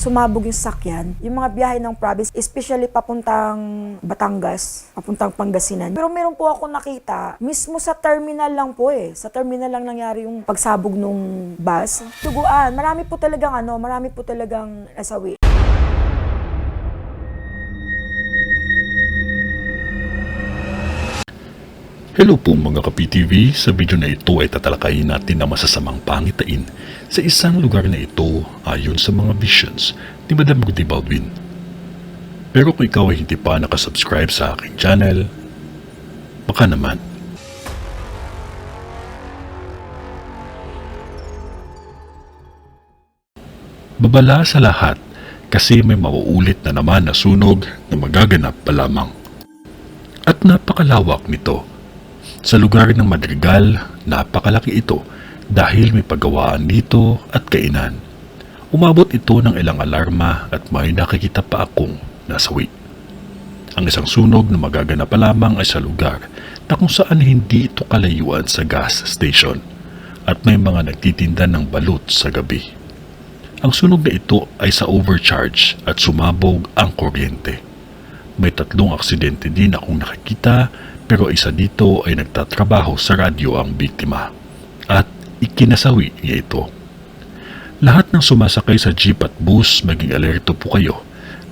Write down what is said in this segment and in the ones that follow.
sumabog yung sakyan. Yung mga biyahe ng province, especially papuntang Batangas, papuntang Pangasinan. Pero meron po ako nakita, mismo sa terminal lang po sa terminal lang nangyari yung pagsabog nung bus. Tuguan, marami po talagang nasawi. Hello po mga ka-PTV, sa video na ito ay tatalakayin natin ang masasamang pangitain sa isang lugar na ito ayon sa mga visions ni Madam Rudy Baldwin. Pero kung ikaw ay hindi pa nakasubscribe sa aking channel, baka naman. Babala sa lahat kasi may mauulit na naman na sunog na magaganap pa lamang. At napakalawak nito. Sa lugar ng Madrigal, napakalaki ito dahil may paggawaan dito at kainan. Umabot ito ng ilang alarma at may nakikita pa akong nasawi. Ang isang sunog na magaganap pa lamang ay sa lugar na kung saan hindi ito kalayuan sa gas station at may mga nagtitinda ng balut sa gabi. Ang sunog na ito ay sa overcharge at sumabog ang kuryente. May 3 aksidente din akong nakikita pero isa dito ay nagtatrabaho sa radyo ang biktima at ikinasawi niya ito. Lahat ng sumasakay sa jeep at bus maging alerto po kayo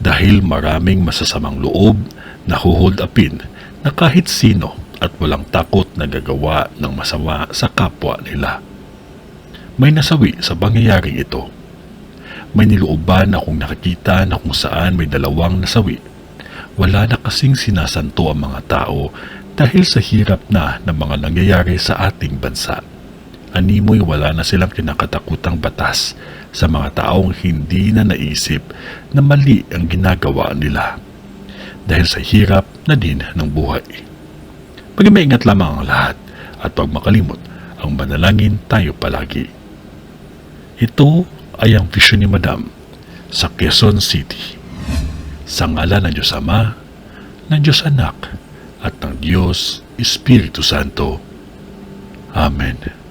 dahil maraming masasamang loob na hold upin na kahit sino at walang takot na gagawa ng masama sa kapwa nila. May nasawi sa pangyayaring ito. May nilooban akong nakikita na kung saan may 2 nasawi. Wala na kasing sinasanto ang mga tao dahil sa hirap na ng mga nangyayari sa ating bansa. Animoy wala na silang kinakatakutang batas sa mga taong hindi na naisip na mali ang ginagawa nila dahil sa hirap na din ng buhay. Maging maingat lamang ang lahat at huwag makalimot ang manalangin tayo palagi. Ito ay ang vision ni Madam sa Quezon City. Sa ngalan ng Diyos Ama, ng Diyos Anak, at ng Diyos Espiritu Santo. Amen.